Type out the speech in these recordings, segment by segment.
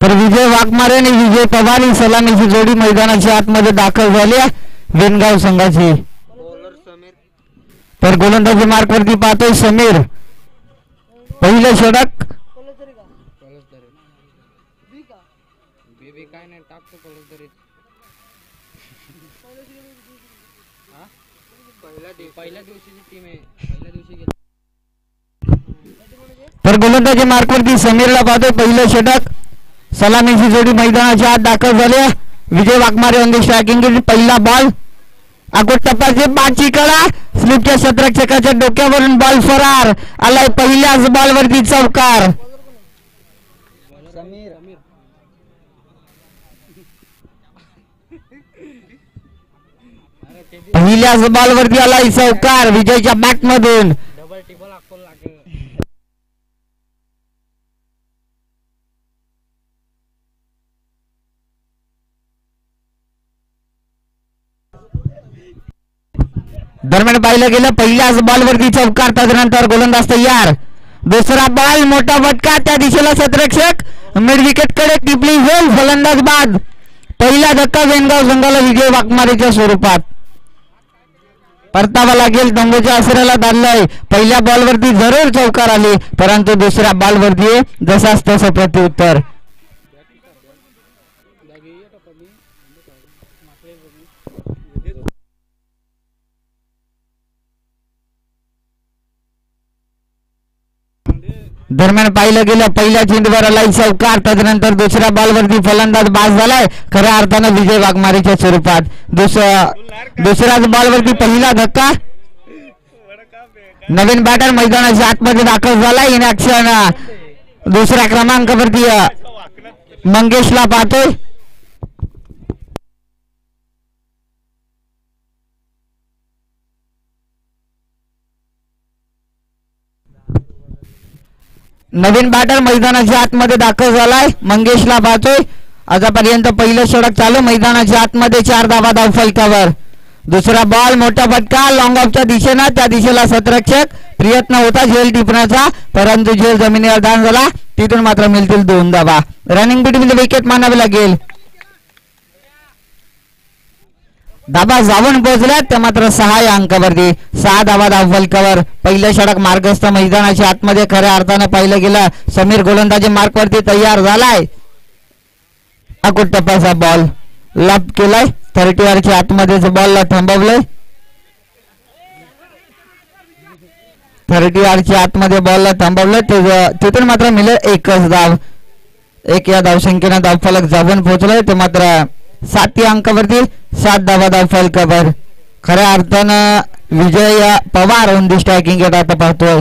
तर विजय वाघमारे आणि विजय पवार ही सलामीची जोडी मैदानाच्या आतमध्ये दाखल झाली आहे वेनगाव संघाची. तर गोलंदाजी मार्कवरती पाहतोय समीर. पहिलं षटक तर गोलंदाजी मार्कवरती समीरला पाहतोय. पहिलं षटक सलामीची जोडी मैदानाच्या आत दाखल झाली. विजय वाघमारे ऑन द स्ट्रायकिंग. पहिला बॉल अगोदर टप्प्याचे बाची कडा स्लिपच्या क्षेत्ररक्षकाच्या डोक्यावरून बॉल फरार आलाय. पहिल्याच बॉलवरती चौकार. पहिल्याच बॉलवरती आलाय चौकार विजयच्या बॅट मधून. दरम्यान पाहिलं गेलं पहिल्याच बॉलवरती चौकार. त्यानंतर गोलंदाज तयार. दुसरा बॉल मोठा फटका त्या दिशेला क्षेत्ररक्षक मिड विकेट कडे टिपली होईल. फलंदाज बाद. पहिला धक्का वेनगाव संघाला विजय वाघमारेच्या स्वरूपात. परतावा लागेल. दंगोच्या आसऱ्याला धाडलंय. पहिल्या बॉलवरती जरूर चौकार आली परंतु दुसऱ्या बॉलवरती जसाच तसं प्रत्युत्तर. दरम्यान पाहिलं गेलं पहिल्या चेंडूवर आलाय चौकार. त्यानंतर दुसऱ्या बॉलवरती फलंदाज बाद झालाय खऱ्या अर्थानं विजय वाघमारेच्या स्वरूपात. दुसऱ्याच बॉलवरती पहिला धक्का. नवीन बॅटर मैदानाच्या आतमध्ये दाखल झालाय. इन ऍक्शन दुसऱ्या क्रमांकावरती मंगेशला पाहतोय. नवीन बॅटर मैदानाच्या आतमध्ये दाखल झालाय. मंगेशला पाहतोय. आतापर्यंत पहिलं षटक चालू मैदानाच्या आतमध्ये 4 धावा धाव फलकावर. दुसरा बॉल मोठा फटका लॉंग ऑफच्या दिशेनं. त्या दिशेला क्षेत्ररक्षक प्रयत्न होता झेल टिपण्याचा परंतु झेल जमिनीवर दान झाला. तिथून मात्र मिळतील 2 धावा. रनिंग बिटवीन द विकेट मानावे लागेल. धाबा जाऊन पोहोचल्यात त्या मात्र 6 अंकावरती. 6 धावा धाव फलकावर. पहिलं षटक मार्गस्थ मैदानाच्या आतमध्ये खऱ्या अर्थानं पाहिलं गेलं. समीर गोलंदाजी मार्कवरती तयार झालाय. अकुट टप्प्याचा बॉल लाभ केलाय. 30 आतमध्येच बॉलला थांबवलंय. 30 आतमध्ये बॉलला थांबवलंय. तिथून मात्र मिळेल एकच धाव. 1 या धावसंख्येनं धावफलक जाऊन पोहोचलाय. ते मात्र 7 अंकावरती 7 धावा धाव फलकावर. खऱ्या अर्थानं Vijay Pawar on the striking end आता पाहतोय.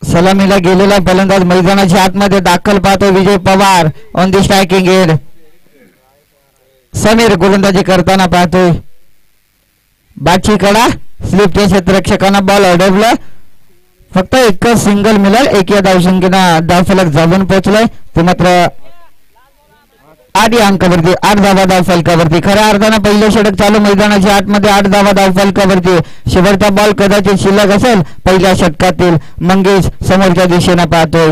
सलामीला गेलेला फलंदाज मैदानाच्या आतमध्ये दाखल पाहतो. Vijay Pawar on the striking end. Sameer गोलंदाजी करताना पाहतोय. बाची कडा स्लिपच्या क्षेत्ररक्षकांना बॉल अडवलं. फक्त एकच सिंगल मिळेल. 1 या धावसंख्येनं धावफलक जाऊन पोहोचलाय. ते मात्र 8 अंकावरती 8 धावा धाव फलकावरती. खऱ्या अर्थानं पहिलं षटक चालू मैदानाच्या आतमध्ये 8 धावा धाव फलकावरती. शेवटचा बॉल कदाचित शिल्लक असेल पहिल्या षटकातील. मंगेश समोरच्या दिशेनं पाहतोय.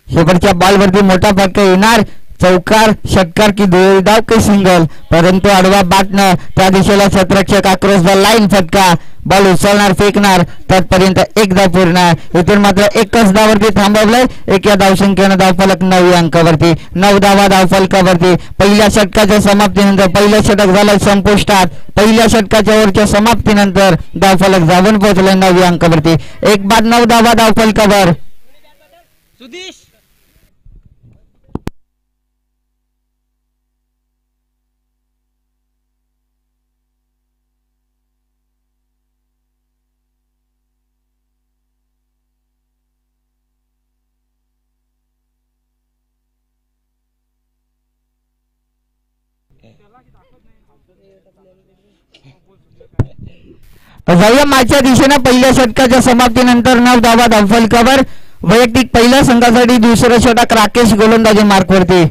शेवटच्या बॉलवरती मोठा फटका येणार. चौकार षटकार की धाव की सिंगल परंतु आडवा बाटणं त्या दिशेला क्षेत्ररक्षक अक्रॉस द लाईन फटका. बॉल उचलणार फेकणार तत्पर्यंत 1 धाव पूर्ण. इथून मात्र एकच धावावरती थांबवलंय. 1 या धावसंख्येनं धावफलक 9 अंकावरती. 9 धावा धाव फलकावरती. पहिल्या षटकाच्या समाप्तीनंतर पहिलं षटक झालं संपुष्टात. पहिल्या षटकाच्या ओव्हरच्या समाप्तीनंतर धावफलक जाऊन पोहोचलाय 9 अंकावरती. 1 बाद 9 धावा धाव फलकावर. जाऊया मागच्या दिशेनं. पहिल्या षटकाच्या समाप्तीनंतर 9 धावा धाव फलकावर. वैयक्तिक पहिल्या संघासाठी दुसरं षटक राकेश गोलंदाजी मार्कवरती.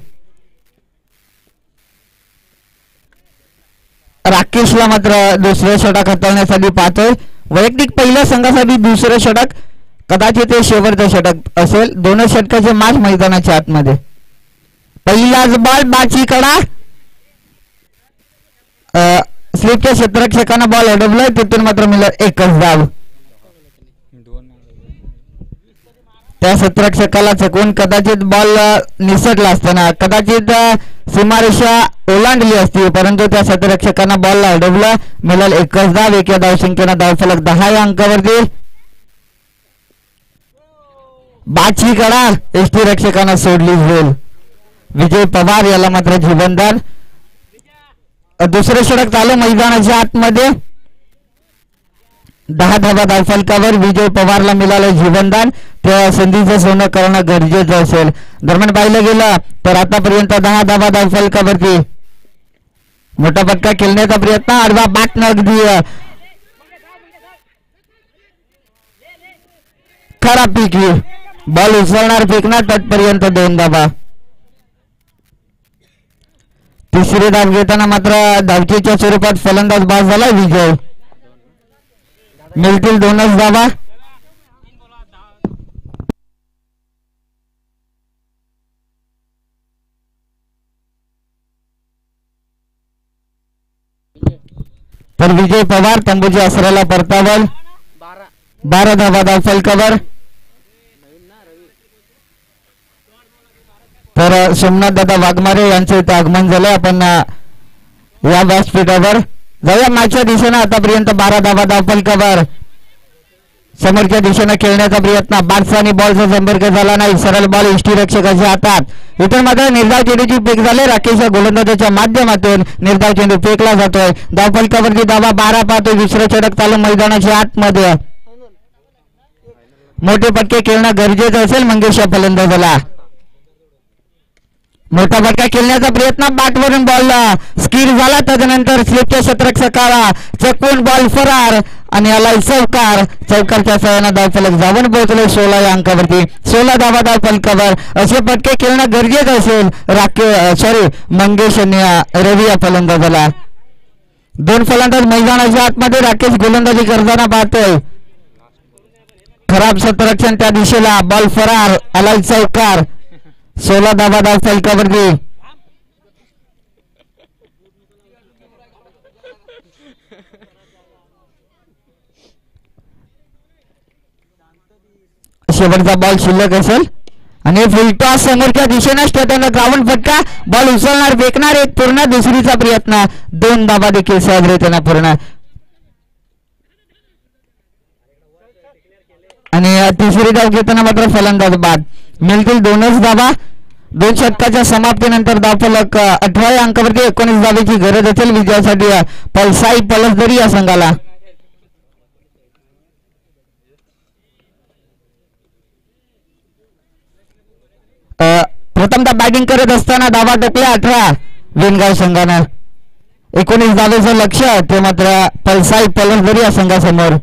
राकेशला मात्र दुसरं षटक हाताळण्यासाठी पाहतोय. वैयक्तिक पहिल्या संघासाठी दुसरं षटक कदाचित हे शेवटचं षटक असेल. दोनच षटकाचे मॅच मैदानाच्या आतमध्ये. पहिलाच बॉल बाचीकडा, स्लिपच्या क्षेत्ररक्षकांना बॉल अडवलाय, तिथून मात्र मिळालं एकच धाव. त्या क्षेत्ररक्षकाला चकवून कदाचित बॉल निसटला असताना कदाचित सीमारेषा ओलांडली असती, परंतु त्या क्षेत्ररक्षकांना बॉलला अडवलं. मिळालं एकच धाव. एका धावसंख्येनं धावफलक 10 या अंकावरती. बाचीकडा एसटी रक्षकांना सोडली गोल. विजय पवार याला मात्र जीवनदान. दुसरे षटक चालू मैदानाच्या आतमध्ये. 10 धावा धावफलकावर विजय पवारला मिळालं जीवनदान. त्या संधीचं सोनं करणं गरजेचं असेल. दरम्यान पाहिलं गेलं तर आतापर्यंत 10 धावा धावफलकावरती. मोठा फटका खेळण्याचा प्रयत्न, आडवा बॅटनं अगदी खराब पिकली. बॉल उचलणार फेकणार, तत्पर्यंत 2 धावा. तिसरी धाव घेताना मात्र धावचीच्या स्वरूपात फलंदाज बाद झाला विजय. मिळतील 2च धावा. तर विजय पवार तंबूच्या असराला परतावल. 12 धावा धावफलकावर. तर सोमनाथ दादा वाघमारे यांचं इथे आगमन झालं. आपण या व्यासपीठावर जाऊया मॅचच्या दिशेनं. आतापर्यंत 12 धावा धावफलकावर. समोरच्या दिशेनं खेळण्याचा प्रयत्न, बादशाहने बॉलचा संपर्क झाला नाही. सरळ बॉल यष्टीरक्षकाच्या हातात. इथून मात्र निर्धाव चेंडूची फेक झाली. राकेश गोलंदाजाच्या माध्यमातून निर्धाव चेंडू फेकला जातोय. धावफलकावरती धावा 12 पाहतोय. दुसरं षटक चालू मैदानाच्या आतमध्ये. मोठे पटके खेळणं गरजेचं असेल मंगेश या फलंदाजाला. मोठा फटका खेळण्याचा प्रयत्न, बॅटवरून बॉल स्किड झाला. त्यानंतर स्लिपच्या क्षेत्ररक्षकाला चकवून बॉल फरार आणि आलाय चौकार. चौकारच्या सहाय्यानं धावफलक जाऊन पोहोचले 16 या अंकावरती. 16 धावा धावफलकावर. असे पटके खेळणं गरजेचं असेल मंगेश आणि रवी या फलंदाजाला. 2 फलंदाज मैदानाच्या आतमध्ये. राकेश गोलंदाजी करताना पाहतोय. खराब क्षेत्ररक्षण त्या दिशेला. बॉल फरार, आलाय चौकार. 16 धावा धावफलकावरती. शेवटचा बॉल शिल्लक असेल आणि फुलटॉस समोरच्या दिशेनं स्टेटनं ग्राउंड फटका. बॉल उचलणार फेकणार. एक पूर्ण. दुसरीचा प्रयत्न. 2 धावा देखील सहजरित्यानं पूर्ण. आणि तिसरी धाव घेताना मात्र फलंदाज बाद. मिळतील 2च धावा. 2 षटकाच्या समाप्तीनंतर धावफलक 18 या अंकावरती. 19 धावेची गरज असेल विजयासाठी पलसाई पलसदरी या संघाला. प्रथमतः बॅटिंग करत असताना धावा टोकल्या 18 वेणगाव संघानं. 19 धावेचं लक्ष ते मात्र पलसाई पलसदरी या संघासमोर.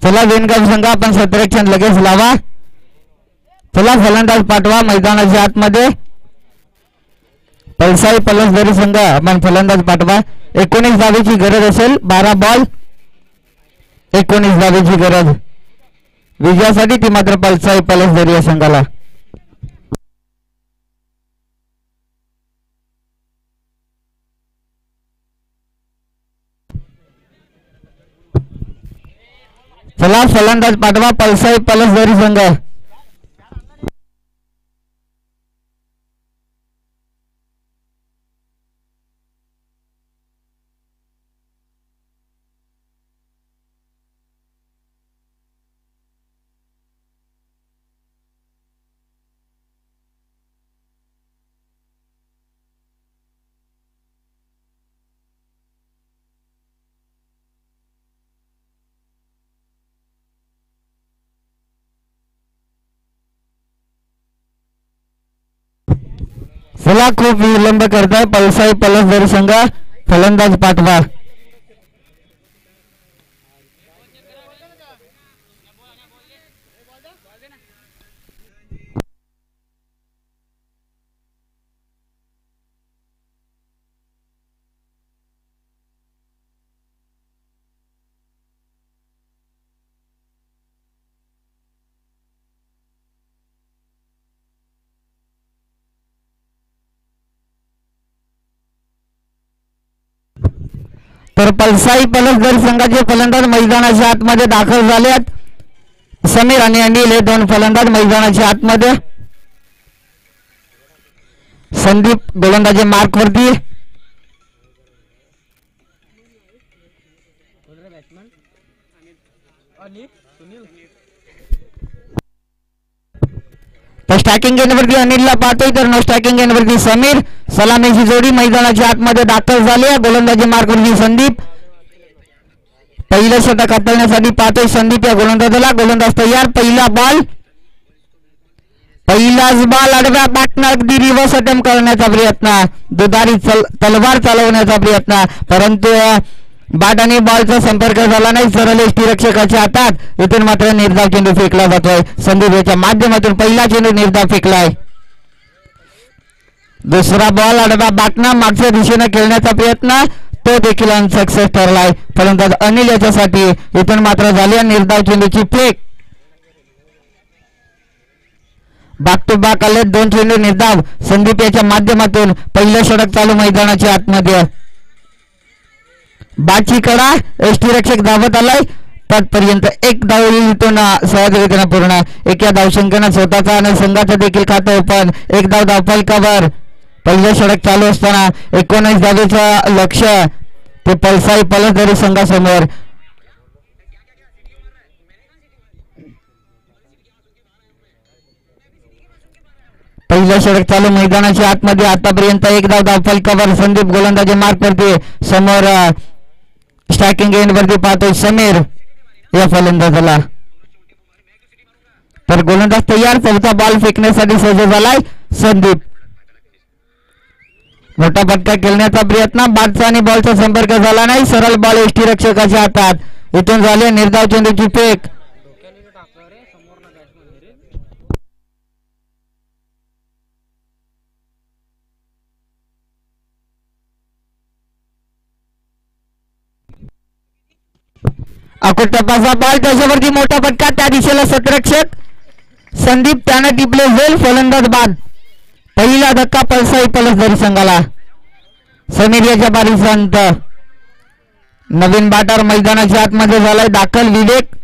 चला वेणगाव संघ आपण क्षेत्ररक्षण लगेच लावा. चला फलंदाज पाठवा मैदानाच्या आतमध्ये. पलसाई पलसदरी संघ आपण फलंदाज पाठवा. 19 धावेची गरज असेल. 12 बॉल 19 धावेची गरज विजयासाठी. ती मात्र पलसाई पलसदरी या संघाला. चला फलंदाज पाठवा पलसाई पलसदरी संघ. चला खूप विलंब करताय पळसाई पलसदरी संघ. फलंदाज पाठवा. तर पलसाई पलसदरी संघाचे फलंदाज मैदानाच्या आतमध्ये दाखल झालेत. समीर आणि अनिल हे दोन फलंदाज मैदानाच्या आतमध्ये. संदीप गोलंदाजी मार्क वरती. तर स्टॅकिंग एंडवरती अनिलला पाहतोय तर नो स्टॅकिंग एंडवरती समीर. सलामीची जोडी मैदानाच्या आतमध्ये दाखल झाली आहे. गोलंदाजी मार्कवरती संदीप. पहिलं षटक हाताळण्यासाठी पाहतोय संदीप या गोलंदाजाला. गोलंदाज तयार. पहिला बॉल. पहिलाच बॉल आडव्या बॅटनं अगदी रिव्हर्स अटेम्प्ट करण्याचा प्रयत्न. दुधारी तलवार चालवण्याचा प्रयत्न परंतु बॅट आणि बॉलचा संपर्क झाला नाही. सरळ यष्टीरक्षकाच्या हातात. इथून मात्र निर्धाव चेंडू फेकला जातोय. संदीप याच्या माध्यमातून पहिला चेंडू निर्धाव फेकलाय. दुसरा बॉल आडव्या बॅटनं मागच्या दिशेने खेळण्याचा प्रयत्न तो देखील अनसक्सेस ठरलाय. फलंदाज अनिल याच्यासाठी. इथून मात्र झाली निर्धाव चेंडूची फेक. बॅक टू बॅक आले दोन चेंडू निर्धाव. संदीप याच्या माध्यमातून पहिलं षटक चालू मैदानाच्या आतमध्ये. बाची कडा यष्टीरक्षक धावत आलाय. तत्पर्यंत एक धाव इथून सहजरित्याने पूर्ण. एका धावसंख्येनं स्वतःचा आणि संघाचं देखील खातं ओपन. एक धाव धावफलकावर. पहिलं षटक चालू असताना 19 धावेचं लक्ष ते पलसाई पलसदरी संघासमोर. पहिलं षटक चालू मैदानाच्या आतमध्ये. आतापर्यंत एक धाव धावफलकावर. संदीप गोलंदाजी मार्क वरती. समोर स्टॅकिंग एंड वरती पाहतोय समीर या फलंदाजाला. तर गोलंदाज तयार. चौथा बॉल फेकण्यासाठी सज्ज झालाय संदीप. मोठा फटका खेळण्याचा प्रयत्न. बॅटचा आणि बॉलचा संपर्क झाला नाही. सरळ बॉल यष्टीरक्षकाच्या हातात. इथून झाले निर्धाव चेंडूची फेक. अकोटपाचा बॉल त्याच्यावरती मोठा फटका. त्या दिशेला सतरक्षक संदीप त्यानं टिपले होईल. फलंदाज बाद. पहिला धक्का पलसाई पलसदरी संघाला. समीर याच्या बारीचा अंत. नवीन बॅटर मैदानाच्या आतमध्ये झालाय दाखल विवेक.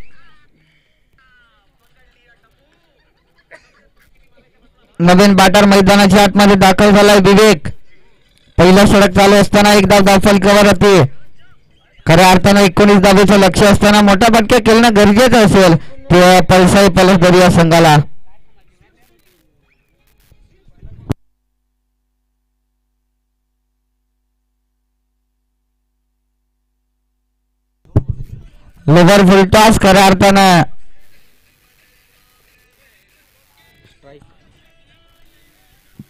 नवीन बॅटर मैदानाच्या आतमध्ये दाखल झालाय विवेक. पहिला षटक चालू असताना एक धाव धावफलकावर होते. खऱ्या अर्थानं 19 धावेचं लक्ष असताना मोठा फटका खेळणं गरजेचं असेल ते पलसाई पलसदरी या संघाला. लिव्हर फुल टॉस खऱ्या अर्थानं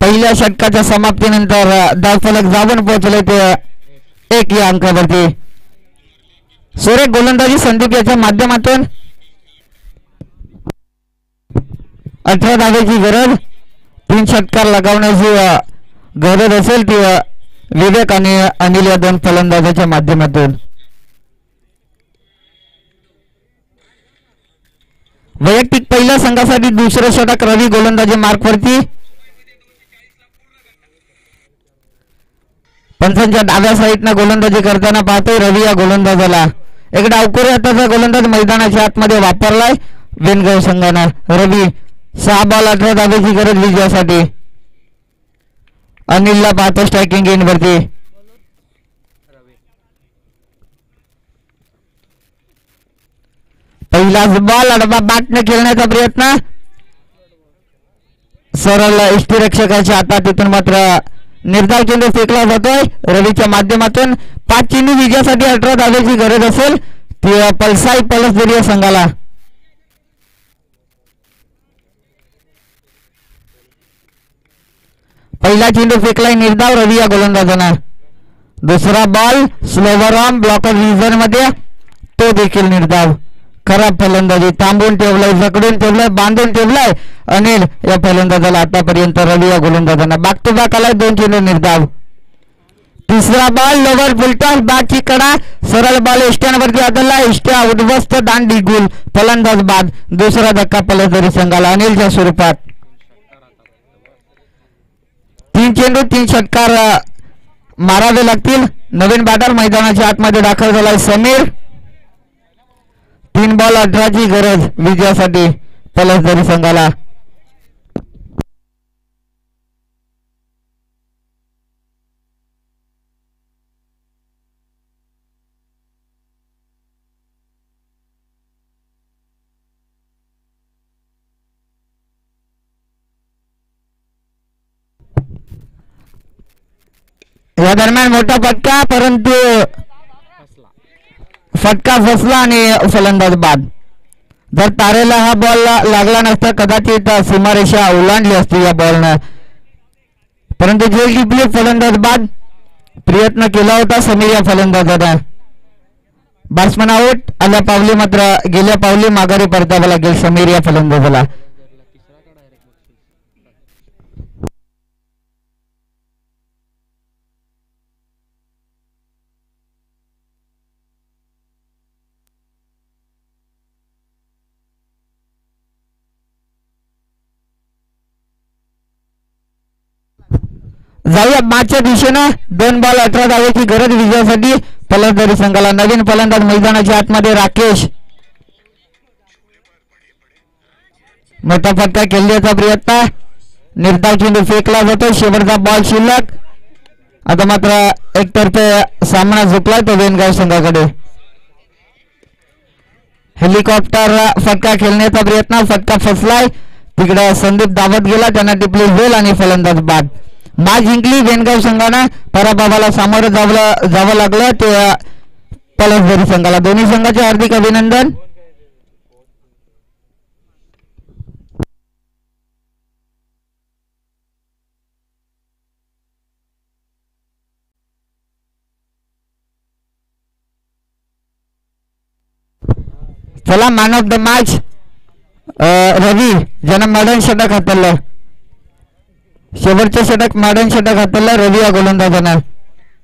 पहिल्या षटकाच्या समाप्तीनंतर धावफलक जाऊन पोहोचले ते 1 या अंकावरती. सुरेख गोलंदाजी संदीप याच्या माध्यमातून. 18 धावेची गरज. 3 षटकार लगावण्याची गरज असेल ती विवेक आणि अनिल या दोन फलंदाजाच्या माध्यमातून. वैयक्तिक पहिल्या संघासाठी दुसरं षटक रवी गोलंदाजी मार्कवरती. पंचांच्या डाव्या साईडनं गोलंदाजी करताना पाहतोय रवी या गोलंदाजाला. एक डावखोरी हाताचा गोलंदाज मैदानाच्या आतमध्ये वापरलाय वेनगाव संघानं. रवी 6 बॉल 18 धावेची गरज विजयासाठी. अनिलला पाहतो स्ट्रायकिंग एंड वरती. पहिलाच बॉल आडवा बॅटने खेळण्याचा प्रयत्न. सरळ यष्टीरक्षकाच्या हातात. तिथून मात्र निर्धाव चेंडू फेकला जातोय रवीच्या माध्यमातून. 5 चेंडू विजयासाठी 18 धावेची गरज असेल ती पलसाई पलसदरी या संघाला. पहिला चेंडू फेकलाय निर्धाव रवी या गोलंदाजांना. दुसरा ball slower on blocker reason मध्ये, तो देखील निर्धाव. खराब फलंदाजी, थांबून ठेवलाय, जकडून ठेवलाय, बांधून ठेवलाय अनिल या फलंदाजाला आतापर्यंत रवी या गोलंदाजांना. बॅक टू बॅक आलाय, 2 चेंडू निर्धाव. तिसरा बॉल लोवर फुलटॉस बॅटची कडा, सरळ बॉल इष्ट्यांवरती आदळला, इष्ट्या उद्ध्वस्त, दांडी गुल, फलंदाज बाद. दुसरा धक्का फलंदाजी संघाला अनिलच्या स्वरूपात. 3 चेंडू 3 षटकार मारावे लागतील. नवीन बॅटर मैदानाच्या आतमध्ये दाखल झालाय समीर. 3 बॉल 18ची गरज विजयासाठी फलंदाजी संघाला. या दरम्यान मोठा फटका, परंतु फटका फसला आणि फलंदाज बाद. जर तारेला हा बॉल लागला नसता कदाचित सीमारेषा ओलांडली असती या बॉलनं, परंतु झेल टिपली, फलंदाज बाद. प्रयत्न केला होता समीर या फलंदाजाने. Batsman out. आल्या पावली मात्र गेल्या पावली माघारी परतावं लागेल समीर या फलंदाजाला. जाऊया मॅचच्या दिशेनं. 2 बॉल 18 धावेची गरज विजयासाठी फलंदाजी संघाला. नवीन फलंदाज मैदानाच्या आतमध्ये राकेश. मोठा फटका खेळण्याचा प्रयत्न, निर्धाव चेंडू फेकला जातो. शेवटचा बॉल शिल्लक. आता मात्र एकतर्फे सामना झुकलाय तो वेणगाव संघाकडे. हेलिकॉप्टर फटका खेळण्याचा प्रयत्न, फटका फसलाय. तिकडे संदीप धावत गेला, त्यांना टिपली झेल आणि फलंदाज बाद. मॅच जिंकली वेणगाव संघानं. पराभवाला सामोरं जावं लागलं ते फलंदाजी संघाला. दोन्ही संघाचे हार्दिक अभिनंदन. चला मॅन ऑफ द मॅच रवी, ज्यानं मॅडन षटक हातलं. शेवटचे षटक मॅडन षटक हातलं रवी या गोलंदाजानं.